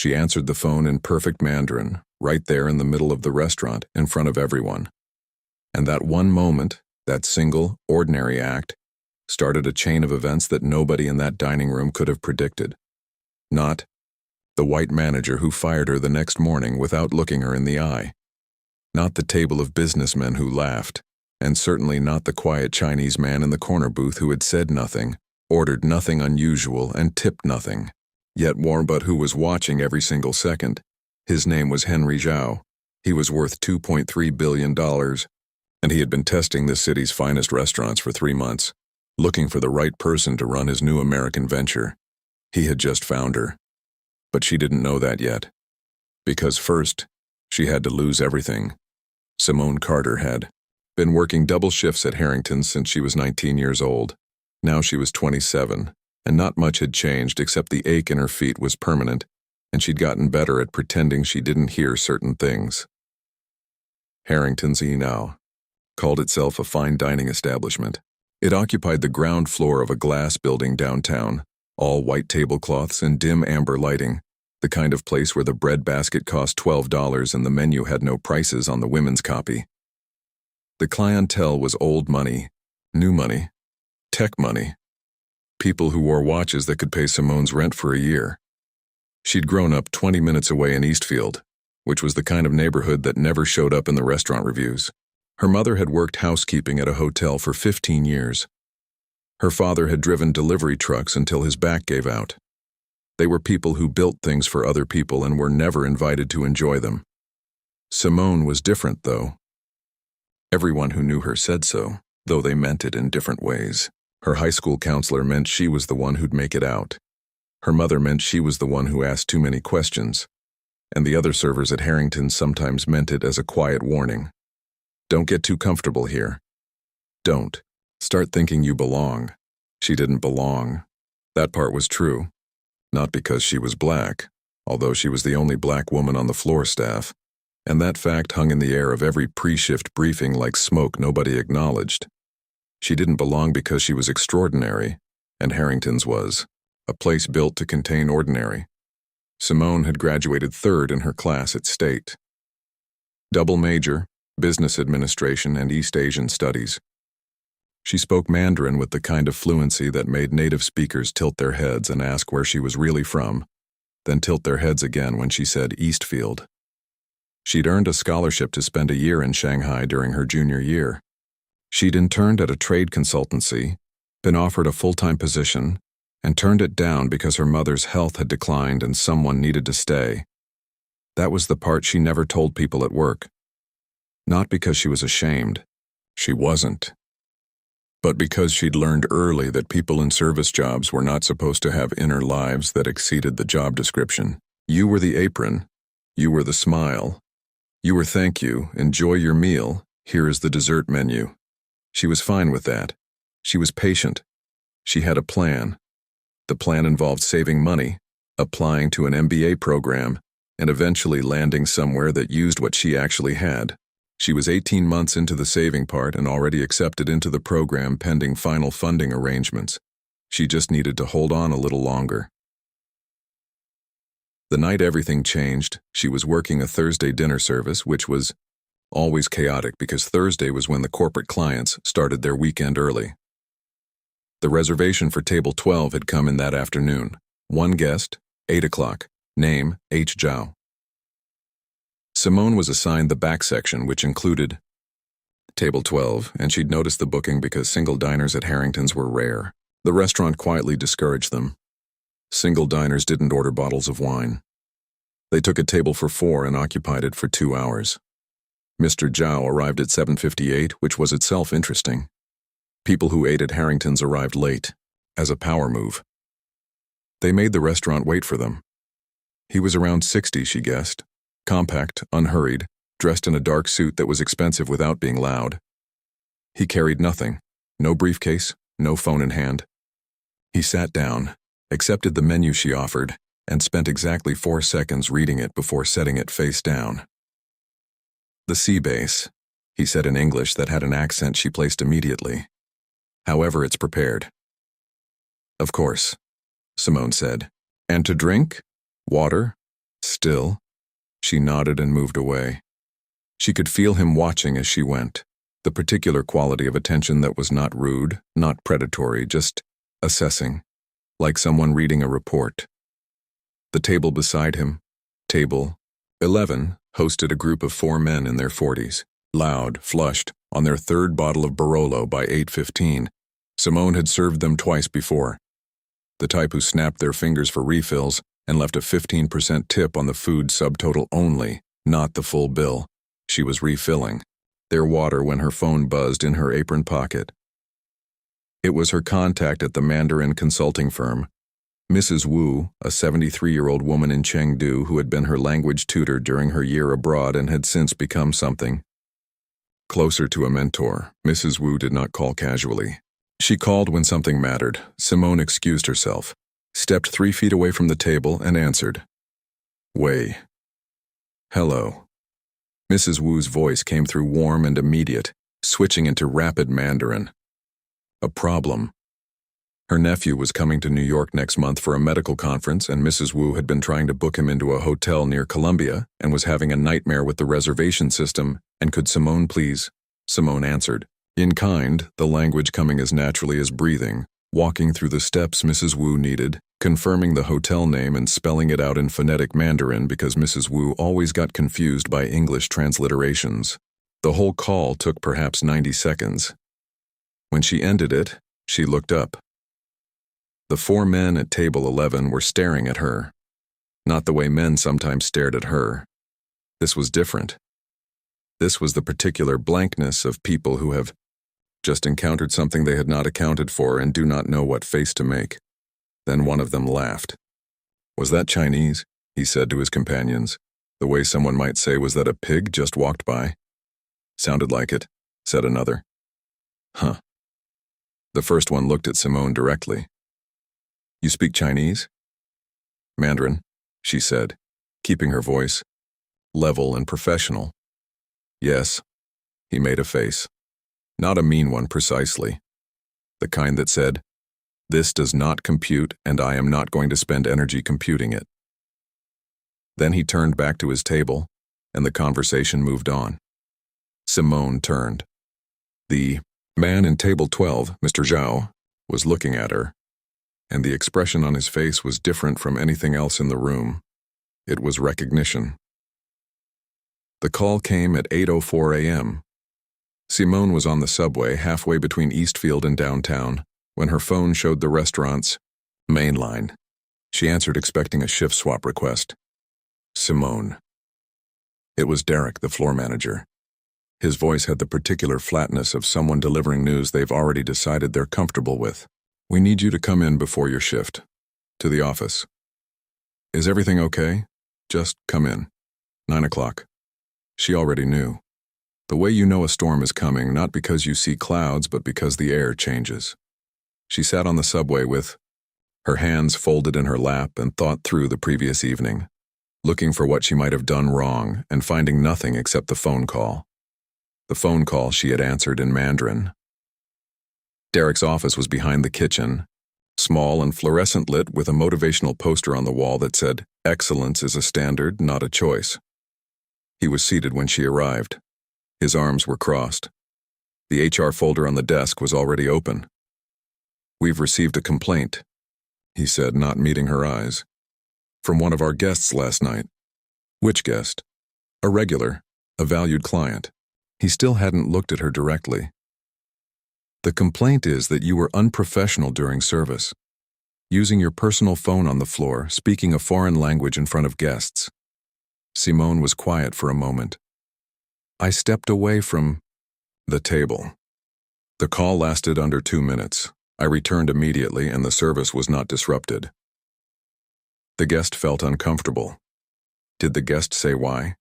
She answered the phone in perfect Mandarin, right there in the middle of the restaurant, in front of everyone. And that one moment, that single, ordinary act, started a chain of events that nobody in that dining room could have predicted. Not the white manager who fired her the next morning without looking her in the eye. Not the table of businessmen who laughed, and certainly not the quiet Chinese man in the corner booth who had said nothing, ordered nothing unusual, and tipped nothing, yet but who was watching every single second. His name was Henry Zhao. He was worth $2.3 billion, and he had been testing this city's finest restaurants for 3 months, looking for the right person to run his new American venture. He had just found her. But she didn't know that yet. Because first, she had to lose everything. Simone Carter had been working double shifts at Harrington's since she was 19 years old. Now she was 27, and not much had changed except the ache in her feet was permanent, and she'd gotten better at pretending she didn't hear certain things. Harrington's now called itself a fine dining establishment. It occupied the ground floor of a glass building downtown, all white tablecloths and dim amber lighting, the kind of place where the bread basket cost $12 and the menu had no prices on the women's copy. The clientele was old money, new money, tech money, people who wore watches that could pay Simone's rent for a year. She'd grown up 20 minutes away in Eastfield, which was the kind of neighborhood that never showed up in the restaurant reviews. Her mother had worked housekeeping at a hotel for 15 years. Her father had driven delivery trucks until his back gave out. They were people who built things for other people and were never invited to enjoy them. Simone was different, though. Everyone who knew her said so, though they meant it in different ways. Her high school counselor meant she was the one who'd make it out. Her mother meant she was the one who asked too many questions. And the other servers at Harrington sometimes meant it as a quiet warning. Don't get too comfortable here. Don't. Start thinking you belong. She didn't belong. That part was true. Not because she was black, although she was the only black woman on the floor staff, and that fact hung in the air of every pre-shift briefing like smoke nobody acknowledged. She didn't belong because she was extraordinary, and Harrington's was a place built to contain ordinary. Simone had graduated third in her class at State. Double major, business administration and East Asian studies. She spoke Mandarin with the kind of fluency that made native speakers tilt their heads and ask where she was really from, then tilt their heads again when she said Eastfield. She'd earned a scholarship to spend a year in Shanghai during her junior year. She'd interned at a trade consultancy, been offered a full-time position, and turned it down because her mother's health had declined and someone needed to stay. That was the part she never told people at work. Not because she was ashamed. She wasn't. But because she'd learned early that people in service jobs were not supposed to have inner lives that exceeded the job description. You were the apron. You were the smile. You were thank you, enjoy your meal, here is the dessert menu. She was fine with that. She was patient. She had a plan. The plan involved saving money, applying to an MBA program, and eventually landing somewhere that used what she actually had. She was 18 months into the saving part and already accepted into the program pending final funding arrangements. She just needed to hold on a little longer. The night everything changed, she was working a Thursday dinner service, which was always chaotic because Thursday was when the corporate clients started their weekend early. The reservation for table 12 had come in that afternoon. One guest, 8 o'clock, name H. Zhao. Simone was assigned the back section, which included table 12, and she'd noticed the booking because single diners at Harrington's were rare. The restaurant quietly discouraged them. Single diners didn't order bottles of wine. They took a table for 4 and occupied it for 2 hours. Mr. Zhao arrived at 7:58, which was itself interesting. People who ate at Harrington's arrived late, as a power move. They made the restaurant wait for them. He was around 60, she guessed. Compact, unhurried, dressed in a dark suit that was expensive without being loud. He carried nothing, no briefcase, no phone in hand. He sat down, accepted the menu she offered, and spent exactly 4 seconds reading it before setting it face down. The sea base, he said in English that had an accent she placed immediately. However it's prepared. Of course, Simone said. And to drink? Water? still?" She nodded and moved away. She could feel him watching as she went, the particular quality of attention that was not rude, not predatory, just assessing, like someone reading a report. The table beside him, table 11, hosted a group of 4 men in their 40s, loud, flushed, on their 3rd bottle of Barolo by 8:15. Simone had served them twice before. The type who snapped their fingers for refills and left a 15% tip on the food subtotal only, not the full bill. She was refilling their water when her phone buzzed in her apron pocket. It was her contact at the Mandarin consulting firm, Mrs. Wu, a 73-year-old woman in Chengdu who had been her language tutor during her year abroad and had since become something closer to a mentor. Mrs. Wu did not call casually. She called when something mattered. Simone excused herself, stepped 3 feet away from the table, and answered. "Wei." "Hello." Mrs. Wu's voice came through warm and immediate, switching into rapid Mandarin. "A problem." Her nephew was coming to New York next month for a medical conference, and Mrs. Wu had been trying to book him into a hotel near Columbia and was having a nightmare with the reservation system, and could Simone please? Simone answered, in kind, the language coming as naturally as breathing, walking through the steps Mrs. Wu needed, confirming the hotel name and spelling it out in phonetic Mandarin because Mrs. Wu always got confused by English transliterations. The whole call took perhaps 90 seconds. When she ended it, she looked up. The 4 men at table 11 were staring at her, not the way men sometimes stared at her. This was different. This was the particular blankness of people who have just encountered something they had not accounted for and do not know what face to make. Then one of them laughed. "Was that Chinese?" he said to his companions. The way someone might say, "Was that a pig just walked by?" "Sounded like it," said another. "Huh." The first one looked at Simone directly. "You speak Chinese?" "Mandarin," she said, keeping her voice level and professional. "Yes." He made a face. Not a mean one precisely. The kind that said, "This does not compute and I am not going to spend energy computing it." Then he turned back to his table, and the conversation moved on. Simone turned. The man in table 12, Mr. Zhao, was looking at her, and the expression on his face was different from anything else in the room. It was recognition. The call came at 8:04 a.m. Simone was on the subway halfway between Eastfield and downtown when her phone showed the restaurant's main line. She answered expecting a shift swap request. Simone. It was Derek, the floor manager. His voice had the particular flatness of someone delivering news they've already decided they're comfortable with. "We need you to come in before your shift. To the office." "Is everything okay? Just come in. 9 o'clock. She already knew. The way you know a storm is coming, not because you see clouds, but because the air changes. She sat on the subway with her hands folded in her lap and thought through the previous evening, looking for what she might have done wrong and finding nothing except the phone call. The phone call she had answered in Mandarin. Derek's office was behind the kitchen, small and fluorescent lit with a motivational poster on the wall that said, "Excellence is a standard, not a choice." He was seated when she arrived. His arms were crossed. The HR folder on the desk was already open. "We've received a complaint," he said, not meeting her eyes. "From one of our guests last night." "Which guest?" "A regular, a valued client." He still hadn't looked at her directly. "The complaint is that you were unprofessional during service, using your personal phone on the floor, speaking a foreign language in front of guests." Simone was quiet for a moment. "I stepped away from the table." The call lasted under 2 minutes. I returned immediately and the service was not disrupted. The guest felt uncomfortable. Did the guest say why?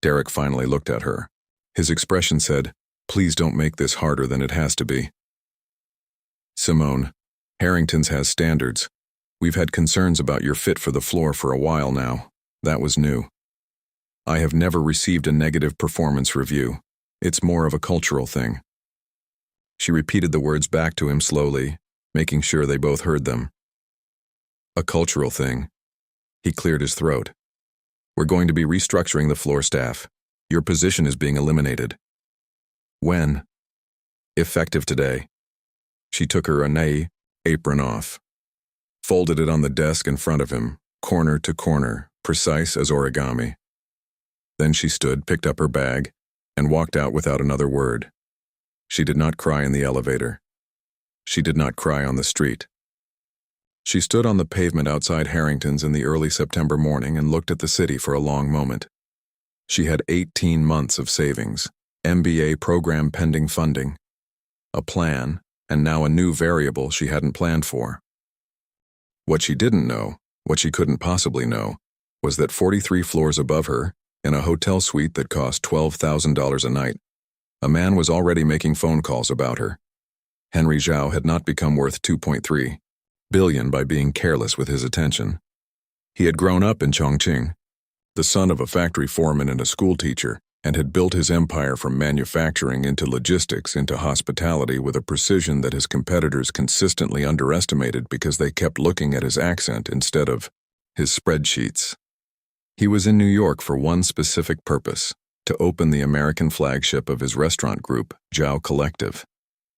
Derek finally looked at her. His expression said, "Please don't make this harder than it has to be." "Simone, Harrington's has standards. We've had concerns about your fit for the floor for a while now. That was new. I have never received a negative performance review. It's more of a cultural thing." She repeated the words back to him slowly, making sure they both heard them. "A cultural thing." He cleared his throat. We're going to be restructuring the floor staff. Your position is being eliminated. When? Effective today. She took her Anei apron off, folded it on the desk in front of him, corner to corner, precise as origami. Then she stood, picked up her bag, and walked out without another word. She did not cry in the elevator. She did not cry on the street. She stood on the pavement outside Harrington's in the early September morning and looked at the city for a long moment. She had 18 months of savings, MBA program pending funding, a plan, and now a new variable she hadn't planned for. What she didn't know, what she couldn't possibly know, was that 43 floors above her, in a hotel suite that cost $12,000 a night, a man was already making phone calls about her. Henry Zhao had not become worth $2.3 billion by being careless with his attention. He had grown up in Chongqing, the son of a factory foreman and a schoolteacher, and had built his empire from manufacturing into logistics into hospitality with a precision that his competitors consistently underestimated because they kept looking at his accent instead of his spreadsheets. He was in New York for one specific purpose: to open the American flagship of his restaurant group, Zhao Collective.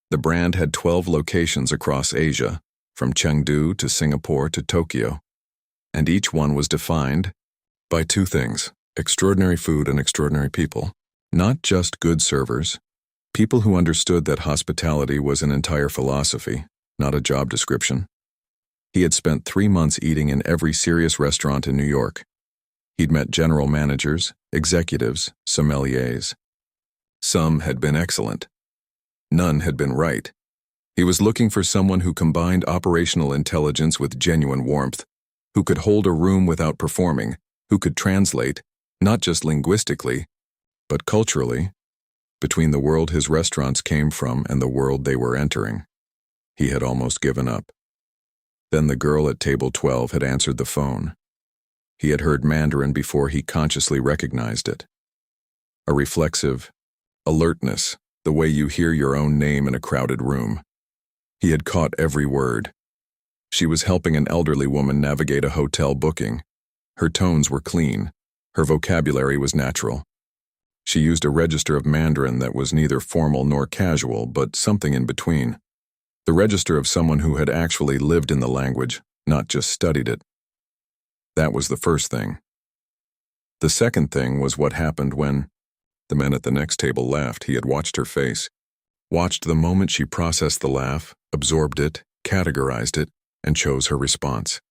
The brand had 12 locations across Asia, from Chengdu to Singapore to Tokyo, and each one was defined by two things: extraordinary food and extraordinary people. Not just good servers, people who understood that hospitality was an entire philosophy, not a job description. He had spent 3 months eating in every serious restaurant in New York. He'd met general managers, executives, sommeliers. Some had been excellent. None had been right. He was looking for someone who combined operational intelligence with genuine warmth, who could hold a room without performing, who could translate, not just linguistically, but culturally, between the world his restaurants came from and the world they were entering. He had almost given up. Then the girl at table 12 had answered the phone. He had heard Mandarin before he consciously recognized it. A reflexive alertness, the way you hear your own name in a crowded room. He had caught every word. She was helping an elderly woman navigate a hotel booking. Her tones were clean. Her vocabulary was natural. She used a register of Mandarin that was neither formal nor casual, but something in between. The register of someone who had actually lived in the language, not just studied it. That was the first thing. The second thing was what happened when the men at the next table laughed. He had watched her face, watched the moment she processed the laugh, absorbed it, categorized it, and chose her response.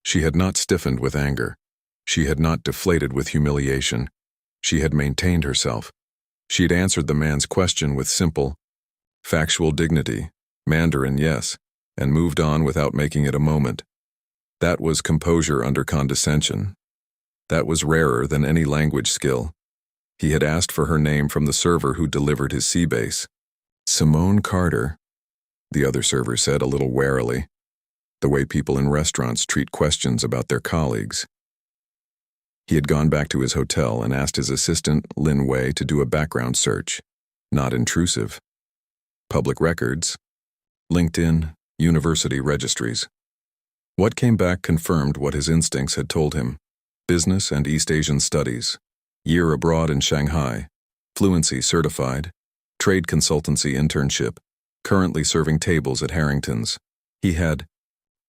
She had not stiffened with anger. She had not deflated with humiliation. She had maintained herself. She had answered the man's question with simple, factual dignity, Mandarin yes, and moved on without making it a moment. That was composure under condescension. That was rarer than any language skill. He had asked for her name from the server who delivered his sea base. Simone Carter, the other server said a little warily, the way people in restaurants treat questions about their colleagues. He had gone back to his hotel and asked his assistant, Lin Wei, to do a background search. Not intrusive. Public records, LinkedIn, university registries. What came back confirmed what his instincts had told him. Business and East Asian studies. Year abroad in Shanghai. Fluency certified. Trade consultancy internship. Currently serving tables at Harrington's. He had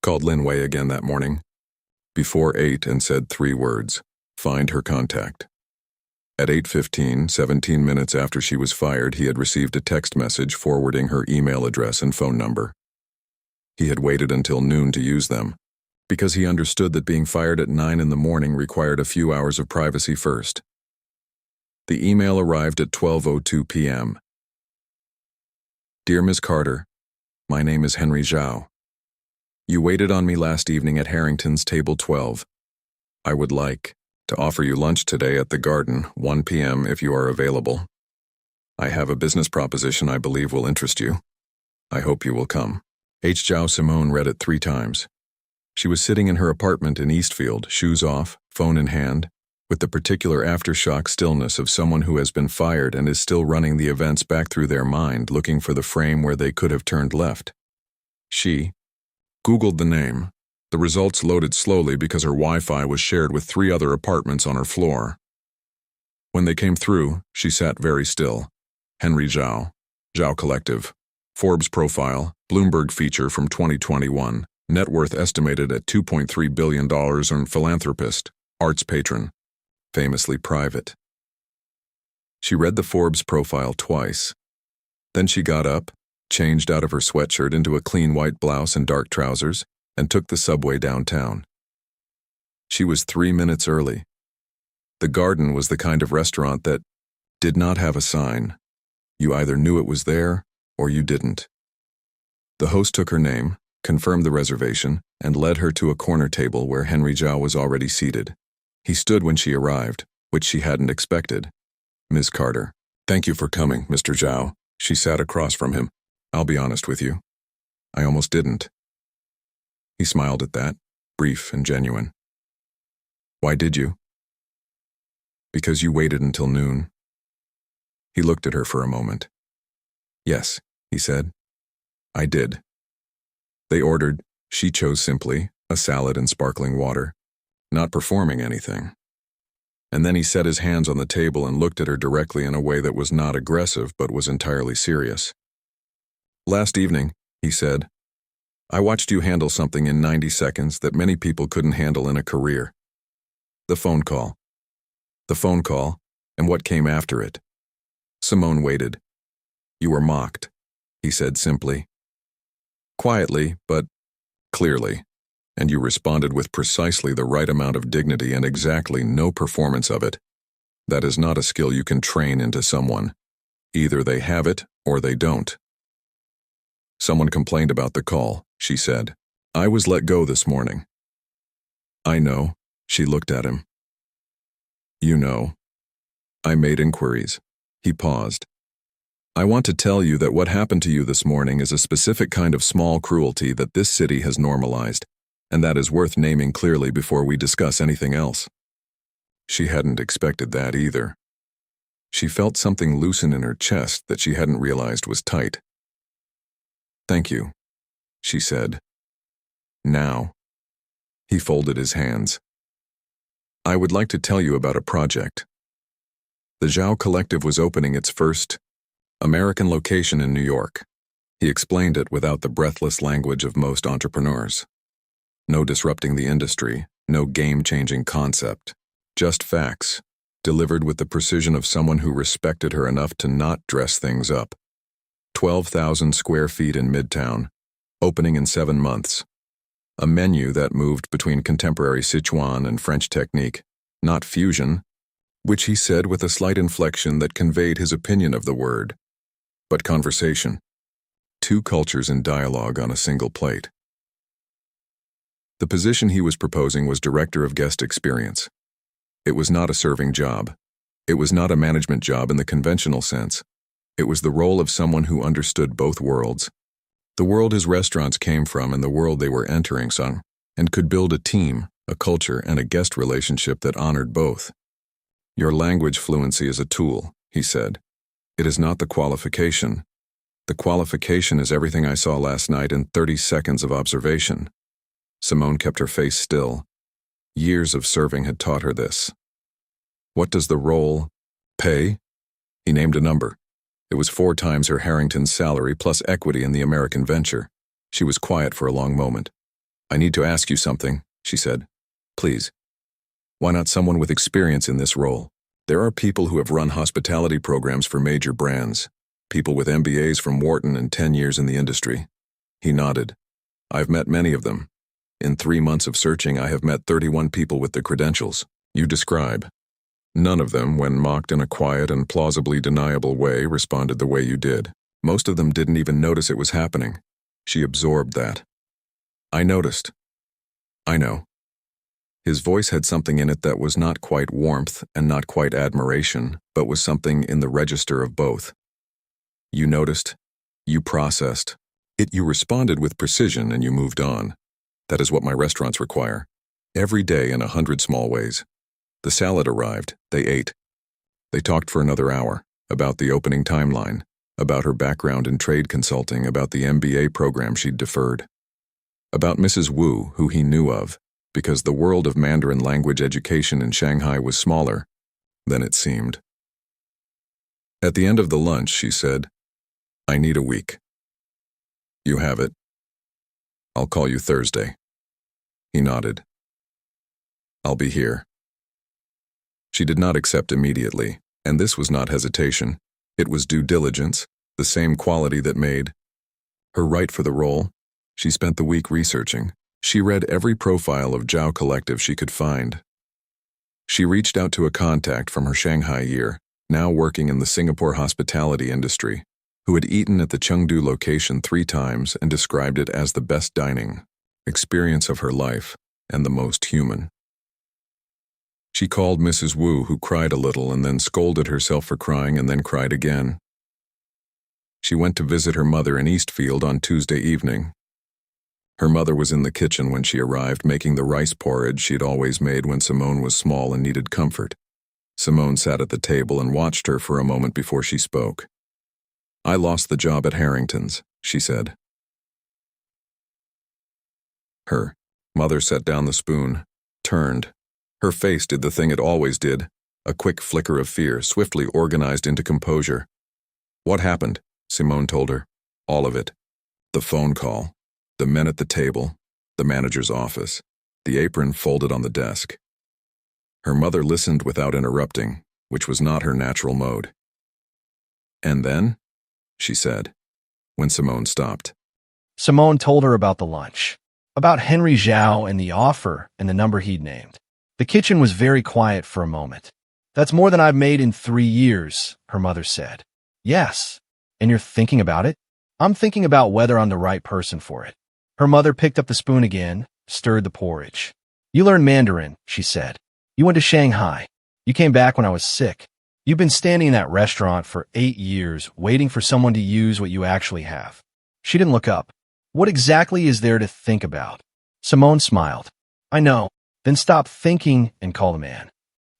called Lin Wei again that morning, before 8, and said 3 words. Find her contact. At 8:15, 17 minutes after she was fired, he had received a text message forwarding her email address and phone number. He had waited until noon to use them, because he understood that being fired at 9 in the morning required a few hours of privacy first. The email arrived at 12:02 p.m. Dear Ms. Carter, my name is Henry Zhao. You waited on me last evening at Harrington's table 12. I would like to offer you lunch today at the Garden, 1 p.m. if you are available. I have a business proposition I believe will interest you. I hope you will come. H. Zhao Simone read it 3 times. She was sitting in her apartment in Eastfield, shoes off, phone in hand, with the particular aftershock stillness of someone who has been fired and is still running the events back through their mind, looking for the frame where they could have turned left. She Googled the name, The results loaded slowly because her Wi-Fi was shared with 3 other apartments on her floor. When they came through, she sat very still. Henry Zhao, Zhao Collective, Forbes profile, Bloomberg feature from 2021, net worth estimated at $2.3 billion and philanthropist, arts patron, famously private. She read the Forbes profile twice. Then she got up, changed out of her sweatshirt into a clean white blouse and dark trousers, and took the subway downtown. She was 3 minutes early. The Garden was the kind of restaurant that did not have a sign. You either knew it was there or you didn't. The host took her name, confirmed the reservation, and led her to a corner table where Henry Zhao was already seated. He stood when she arrived, which she hadn't expected. Ms. Carter, thank you for coming, Mr. Zhao. She sat across from him. I'll be honest with you. I almost didn't. He smiled at that, brief and genuine. Why did you? Because you waited until noon. He looked at her for a moment. Yes, he said. I did. They ordered, she chose simply, a salad and sparkling water, not performing anything. And then he set his hands on the table and looked at her directly in a way that was not aggressive but was entirely serious. Last evening, he said, I watched you handle something in 90 seconds that many people couldn't handle in a career. The phone call. The phone call, and what came after it. Simone waited. You were mocked, he said simply. Quietly, but clearly, and you responded with precisely the right amount of dignity and exactly no performance of it. That is not a skill you can train into someone. Either they have it or they don't. Someone complained about the call, she said. I was let go this morning. I know, she looked at him. You know. I made inquiries. He paused. I want to tell you that what happened to you this morning is a specific kind of small cruelty that this city has normalized, and that is worth naming clearly before we discuss anything else. She hadn't expected that either. She felt something loosen in her chest that she hadn't realized was tight. Thank you, she said. Now. He folded his hands. I would like to tell you about a project. The Zhao Collective was opening its first American location in New York. He explained it without the breathless language of most entrepreneurs. No disrupting the industry, no game-changing concept, just facts, delivered with the precision of someone who respected her enough to not dress things up. 12,000 square feet in Midtown, opening in 7 months. A menu that moved between contemporary Sichuan and French technique, not fusion, which he said with a slight inflection that conveyed his opinion of the word, but conversation. 2 cultures in dialogue on a single plate. The position he was proposing was Director of Guest Experience. It was not a serving job. It was not a management job in the conventional sense. It was the role of someone who understood both worlds. The world his restaurants came from and the world they were entering on, and could build a team, a culture, and a guest relationship that honored both. Your language fluency is a tool, he said. It is not the qualification. The qualification is everything I saw last night in 30 seconds of observation. Simone kept her face still. Years of serving had taught her this. What does the role pay? He named a number. It was 4 times her Harrington's salary plus equity in the American venture. She was quiet for a long moment. I need to ask you something, she said. Please. Why not someone with experience in this role? There are people who have run hospitality programs for major brands, people with MBAs from Wharton and 10 years in the industry. He nodded. I've met many of them. In 3 months of searching, I have met 31 people with the credentials you describe. None of them, when mocked in a quiet and plausibly deniable way, responded the way you did. Most of them didn't even notice it was happening. She absorbed that. I noticed. I know. His voice had something in it that was not quite warmth and not quite admiration, but was something in the register of both. You noticed. You processed. You responded with precision and you moved on. That is what my restaurants require. Every day in 100 small ways. The salad arrived. They ate. They talked for another hour, about the opening timeline, about her background in trade consulting, about the MBA program she'd deferred. About Mrs. Wu, who he knew of, because the world of Mandarin language education in Shanghai was smaller than it seemed. At the end of the lunch, she said, "I need a week." "You have it. I'll call you Thursday." He nodded. "I'll be here." She did not accept immediately, and this was not hesitation. It was due diligence, the same quality that made her right for the role. She spent the week researching. She read every profile of Zhao Collective she could find. She reached out to a contact from her Shanghai year, now working in the Singapore hospitality industry, who had eaten at the Chengdu location 3 times and described it as the best dining experience of her life and the most human. She called Mrs. Wu, who cried a little and then scolded herself for crying and then cried again. She went to visit her mother in Eastfield on Tuesday evening. Her mother was in the kitchen when she arrived, making the rice porridge she'd always made when Simone was small and needed comfort. Simone sat at the table and watched her for a moment before she spoke. "I lost the job at Harrington's," she said. Her mother set down the spoon, turned. Her face did the thing it always did, a quick flicker of fear, swiftly organized into composure. "What happened?" Simone told her. "All of it. The phone call, the men at the table, the manager's office, the apron folded on the desk." Her mother listened without interrupting, which was not her natural mode. "And then?" she said, when Simone stopped. Simone told her about the lunch, about Henry Zhao and the offer and the number he'd named. The kitchen was very quiet for a moment. "That's more than I've made in 3 years, her mother said. "Yes. And you're thinking about it?" "I'm thinking about whether I'm the right person for it." Her mother picked up the spoon again, stirred the porridge. "You learned Mandarin," she said. "You went to Shanghai. You came back when I was sick. You've been standing in that restaurant for 8 years, waiting for someone to use what you actually have." She didn't look up. "What exactly is there to think about?" Simone smiled. "I know. Then stop thinking and call the man."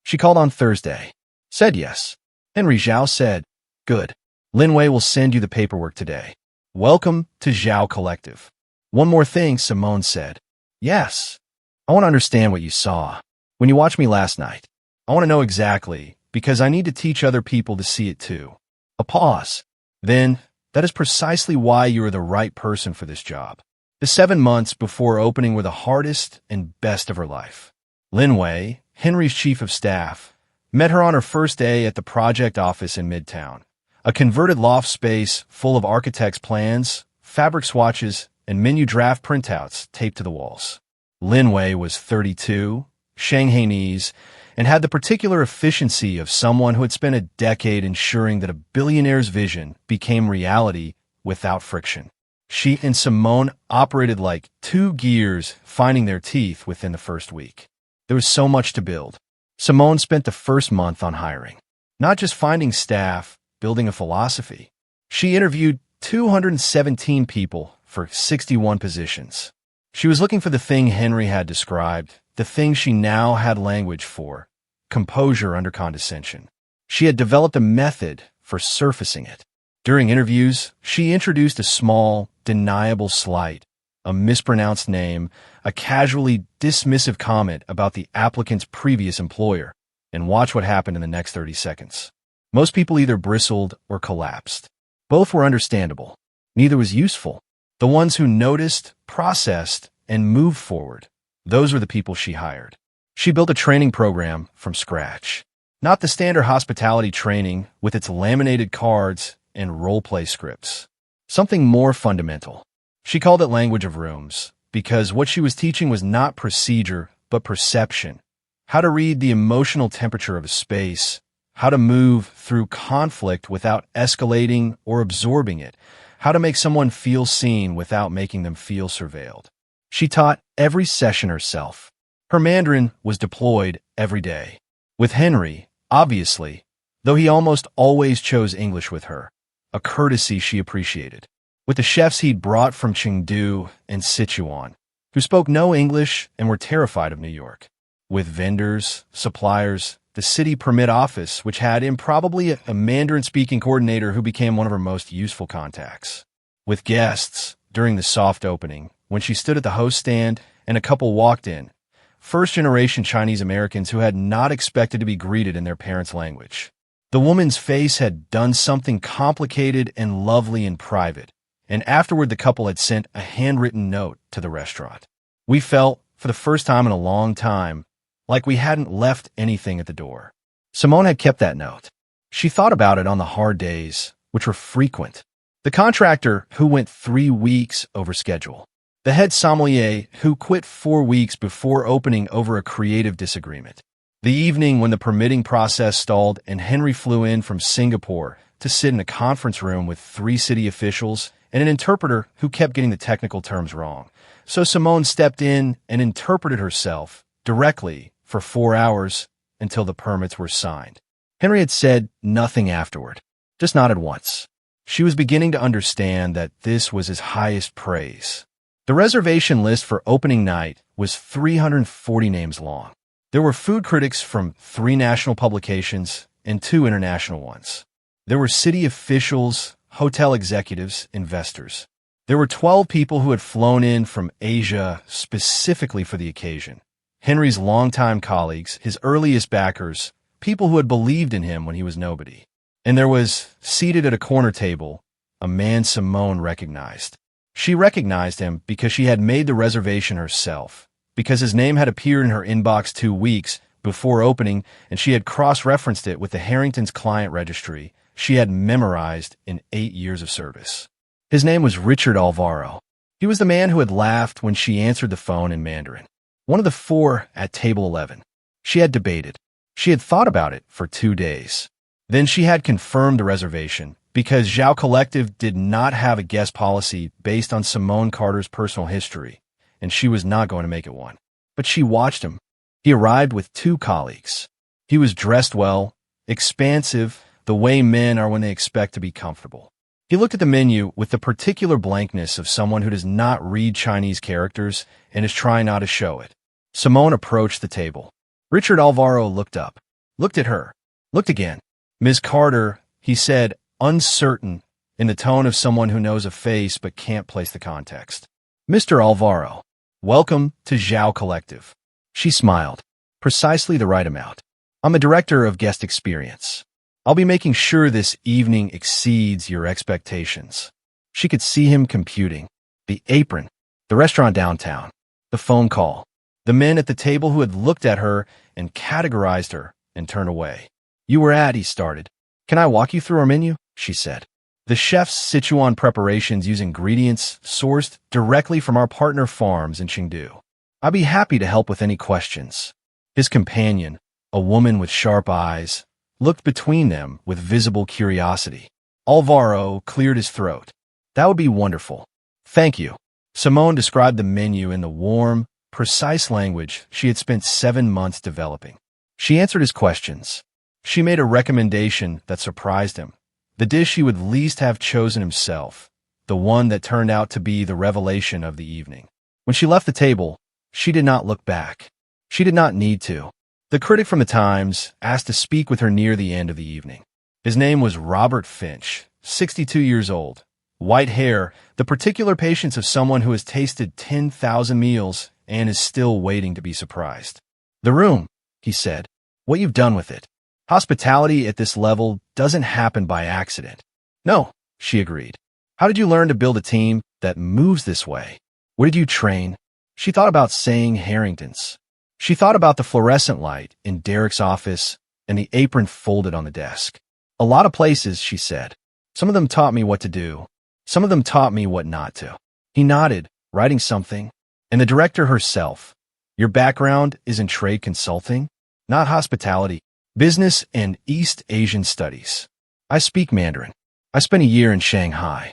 She called on Thursday. Said yes. Henry Zhao said, "Good. Lin Wei will send you the paperwork today. Welcome to Zhao Collective." "One more thing," Simone said. "Yes. I want to understand what you saw when you watched me last night. I want to know exactly, because I need to teach other people to see it too." A pause. "Then, that is precisely why you are the right person for this job." The 7 months before opening were the hardest and best of her life. Lin Wei, Henry's chief of staff, met her on her first day at the project office in Midtown, a converted loft space full of architects' plans, fabric swatches, and menu draft printouts taped to the walls. Lin Wei was 32, Shanghainese, and had the particular efficiency of someone who had spent a decade ensuring that a billionaire's vision became reality without friction. She and Simone operated like 2 gears, finding their teeth within the first week. There was so much to build. Simone spent the first month on hiring, not just finding staff, building a philosophy. She interviewed 217 people for 61 positions. She was looking for the thing Henry had described, the thing she now had language for: composure under condescension. She had developed a method for surfacing it. During interviews, she introduced a small, deniable slight, a mispronounced name, a casually dismissive comment about the applicant's previous employer, and watch what happened in the next 30 seconds. Most people either bristled or collapsed. Both were understandable. Neither was useful. The ones who noticed, processed, and moved forward, those were the people she hired. She built a training program from scratch. Not the standard hospitality training with its laminated cards and role-play scripts. Something more fundamental. She called it language of rooms, because what she was teaching was not procedure, but perception. How to read the emotional temperature of a space, how to move through conflict without escalating or absorbing it, how to make someone feel seen without making them feel surveilled. She taught every session herself. Her Mandarin was deployed every day. With Henry, obviously, though he almost always chose English with her, a courtesy she appreciated. With the chefs he'd brought from Chengdu and Sichuan, who spoke no English and were terrified of New York. With vendors, suppliers, the city permit office, which had improbably a Mandarin-speaking coordinator who became one of her most useful contacts. With guests, during the soft opening, when she stood at the host stand and a couple walked in, first-generation Chinese Americans who had not expected to be greeted in their parents' language. The woman's face had done something complicated and lovely in private, and afterward the couple had sent a handwritten note to the restaurant. We felt, for the first time in a long time, like we hadn't left anything at the door. Simone had kept that note. She thought about it on the hard days, which were frequent. The contractor who went 3 weeks over schedule. The head sommelier who quit 4 weeks before opening over a creative disagreement. The evening when the permitting process stalled and Henry flew in from Singapore to sit in a conference room with 3 city officials and an interpreter who kept getting the technical terms wrong. So Simone stepped in and interpreted herself directly for 4 hours until the permits were signed. Henry had said nothing afterward, just nodded once. She was beginning to understand that this was his highest praise. The reservation list for opening night was 340 names long. There were food critics from 3 national publications and 2 international ones. There were city officials, hotel executives, investors. There were 12 people who had flown in from Asia specifically for the occasion. Henry's longtime colleagues, his earliest backers, people who had believed in him when he was nobody. And there was, seated at a corner table, a man Simone recognized. She recognized him because she had made the reservation herself, because his name had appeared in her inbox 2 weeks before opening, and she had cross-referenced it with the Harrington's client registry she had memorized in 8 years of service. His name was Richard Alvaro. He was the man who had laughed when she answered the phone in Mandarin. One of the 4 at table 11. She had debated. She had thought about it for 2 days. Then she had confirmed the reservation because Zhao Collective did not have a guest policy based on Simone Carter's personal history, and she was not going to make it one. But she watched him. He arrived with 2 colleagues. He was dressed well, expansive, the way men are when they expect to be comfortable. He looked at the menu with the particular blankness of someone who does not read Chinese characters and is trying not to show it. Simone approached the table. Richard Alvaro looked up, looked at her, looked again. "Ms. Carter," he said, uncertain, in the tone of someone who knows a face but can't place the context. "Mr. Alvaro, welcome to Zhao Collective." She smiled, precisely the right amount. "I'm a director of guest experience. I'll be making sure this evening exceeds your expectations." She could see him computing. The apron, the restaurant downtown, the phone call, the men at the table who had looked at her and categorized her and turned away. "You were at," he started. "Can I walk you through our menu?" she said. "The chef's Sichuan preparations use ingredients sourced directly from our partner farms in Chengdu. I'd be happy to help with any questions." His companion, a woman with sharp eyes, looked between them with visible curiosity. Alvaro cleared his throat. "That would be wonderful. Thank you." Simone described the menu in the warm, precise language she had spent 7 months developing. She answered his questions. She made a recommendation that surprised him, the dish he would least have chosen himself, the one that turned out to be the revelation of the evening. When she left the table, she did not look back. She did not need to. The critic from the Times asked to speak with her near the end of the evening. His name was Robert Finch, 62 years old. White hair, the particular patience of someone who has tasted 10,000 meals and is still waiting to be surprised. "The room," he said. "What you've done with it. Hospitality at this level doesn't happen by accident." "No," she agreed. "How did you learn to build a team that moves this way? Where did you train?" She thought about saying Harrington's. She thought about the fluorescent light in Derek's office and the apron folded on the desk. "A lot of places," she said. "Some of them taught me what to do. Some of them taught me what not to." He nodded, writing something. "And the director herself. Your background is in trade consulting, not hospitality. Business and East Asian studies. I speak Mandarin. I spent a year in Shanghai."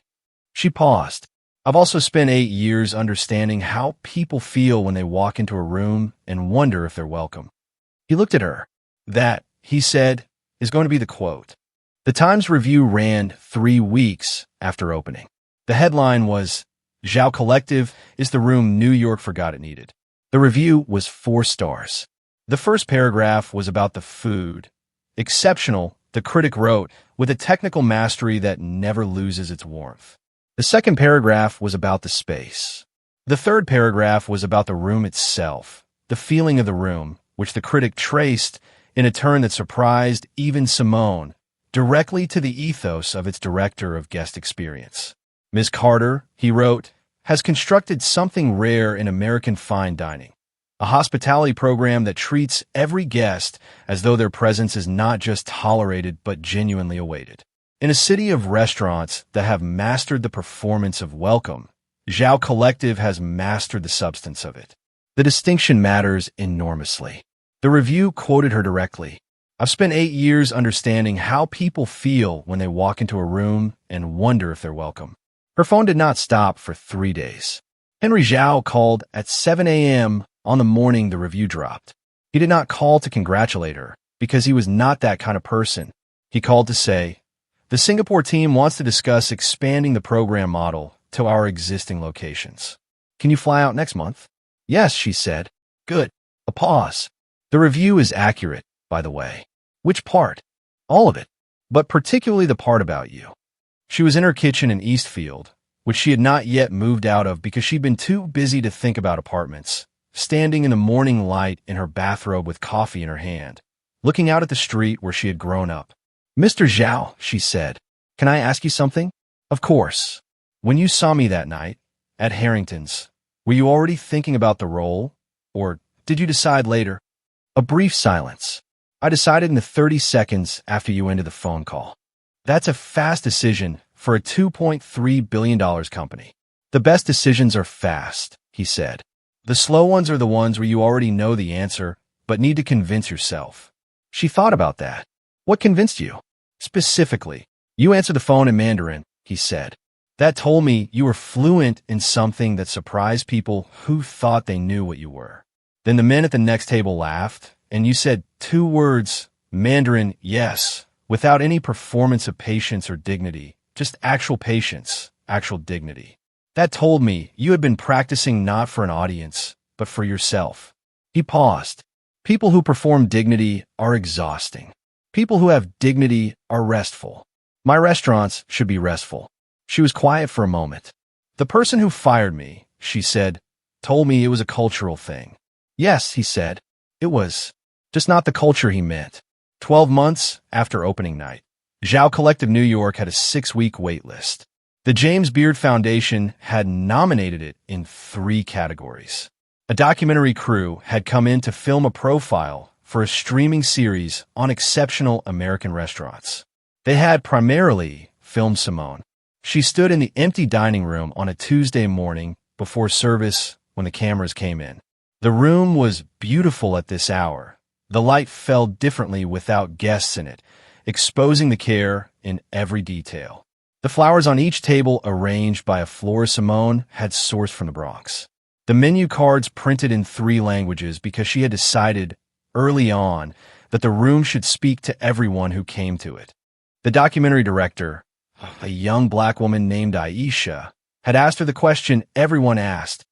She paused. "I've also spent 8 years understanding how people feel when they walk into a room and wonder if they're welcome." He looked at her. "That," he said, "is going to be the quote." The Times Review ran 3 weeks after opening. The headline was, "Zhao Collective is the room New York forgot it needed." The review was 4 stars. The first paragraph was about the food. "Exceptional," the critic wrote, with a technical mastery that never loses its warmth. The second paragraph was about the space. The third paragraph was about the room itself, the feeling of the room, which the critic traced in a turn that surprised even Simone, directly to the ethos of its director of guest experience. Ms. Carter, he wrote, has constructed something rare in American fine dining, a hospitality program that treats every guest as though their presence is not just tolerated but genuinely awaited. In a city of restaurants that have mastered the performance of welcome, Zhao Collective has mastered the substance of it. The distinction matters enormously. The review quoted her directly. I've spent 8 years understanding how people feel when they walk into a room and wonder if they're welcome. Her phone did not stop for 3 days. Henry Zhao called at 7 a.m. on the morning the review dropped. He did not call to congratulate her, because he was not that kind of person. He called to say, the Singapore team wants to discuss expanding the program model to our existing locations. Can you fly out next month? Yes, she said. Good. A pause. The review is accurate, by the way. Which part? All of it, but particularly the part about you. She was in her kitchen in Eastfield, which she had not yet moved out of because she'd been too busy to think about apartments, standing in the morning light in her bathrobe with coffee in her hand, looking out at the street where she had grown up. Mr. Zhao, she said, can I ask you something? Of course. When you saw me that night, at Harrington's, were you already thinking about the role, or did you decide later? A brief silence. I decided in the 30 seconds after you ended the phone call. That's a fast decision for a $2.3 billion company. The best decisions are fast, he said. The slow ones are the ones where you already know the answer, but need to convince yourself. She thought about that. What convinced you? Specifically, you answered the phone in Mandarin, he said. That told me you were fluent in something that surprised people who thought they knew what you were. Then the men at the next table laughed, and you said 2 words, Mandarin, yes, without any performance of patience or dignity, just actual patience, actual dignity. That told me you had been practicing not for an audience, but for yourself. He paused. People who perform dignity are exhausting. People who have dignity are restful. My restaurants should be restful. She was quiet for a moment. The person who fired me, she said, told me it was a cultural thing. Yes, he said. It was. Just not the culture he meant. 12 months after opening night, Zhao Collective New York had a 6-week wait list. The James Beard Foundation had nominated it in 3 categories. A documentary crew had come in to film a profile for a streaming series on exceptional American restaurants. They had primarily filmed Simone. She stood in the empty dining room on a Tuesday morning before service when the cameras came in. The room was beautiful at this hour. The light fell differently without guests in it, exposing the care in every detail. The flowers on each table, arranged by a florist Simone, had sourced from the Bronx. The menu cards printed in 3 languages because she had decided early on that the room should speak to everyone who came to it. The documentary director, a young black woman named Aisha, had asked her the question everyone asked.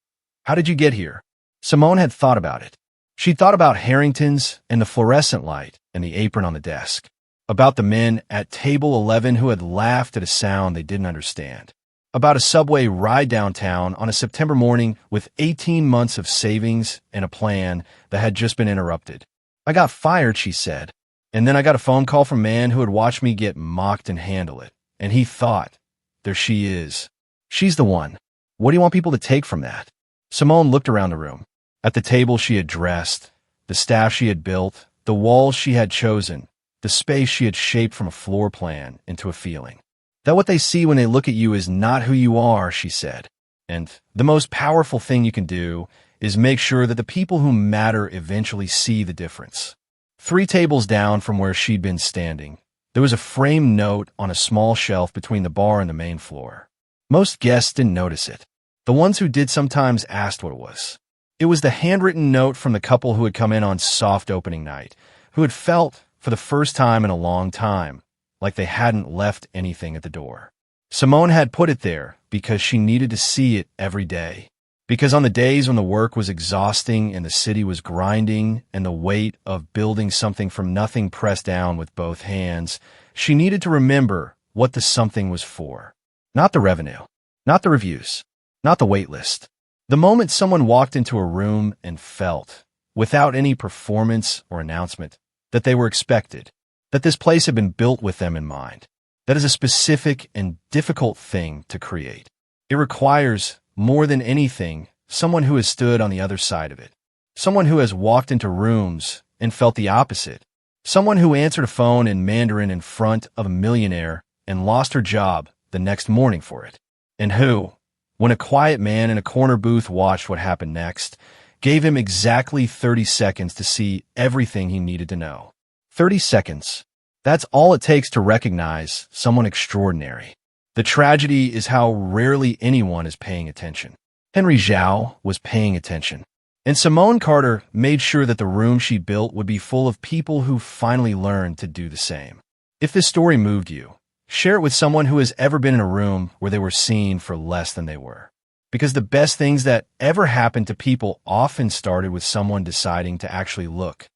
How did you get here? Simone had thought about it. She'd thought about Harrington's and the fluorescent light and the apron on the desk. About the men at table 11 who had laughed at a sound they didn't understand. About a subway ride downtown on a September morning with 18 months of savings and a plan that had just been interrupted. I got fired, she said. And then I got a phone call from a man who had watched me get mocked and handle it. And he thought, there she is. She's the one. What do you want people to take from that? Simone looked around the room. At the table she had dressed, the staff she had built, the walls she had chosen, the space she had shaped from a floor plan into a feeling. That what they see when they look at you is not who you are, she said. And the most powerful thing you can do is make sure that the people who matter eventually see the difference. 3 tables down from where she'd been standing, there was a framed note on a small shelf between the bar and the main floor. Most guests didn't notice it. The ones who did sometimes asked what it was. It was the handwritten note from the couple who had come in on soft opening night, who had felt, for the first time in a long time, like they hadn't left anything at the door. Simone had put it there because she needed to see it every day. Because on the days when the work was exhausting and the city was grinding and the weight of building something from nothing pressed down with both hands, she needed to remember what the something was for. Not the revenue, not the reviews, not the wait list, The moment someone walked into a room and felt, without any performance or announcement, that they were expected, that this place had been built with them in mind. That is a specific and difficult thing to create. It requires, more than anything, someone who has stood on the other side of it. Someone who has walked into rooms and felt the opposite. Someone who answered a phone in Mandarin in front of a millionaire and lost her job the next morning for it. And who, when a quiet man in a corner booth watched what happened next, gave him exactly 30 seconds to see everything he needed to know. 30 seconds. That's all it takes to recognize someone extraordinary. The tragedy is how rarely anyone is paying attention. Henry Zhao was paying attention. And Simone Carter made sure that the room she built would be full of people who finally learned to do the same. If this story moved you, share it with someone who has ever been in a room where they were seen for less than they were. Because the best things that ever happened to people often started with someone deciding to actually look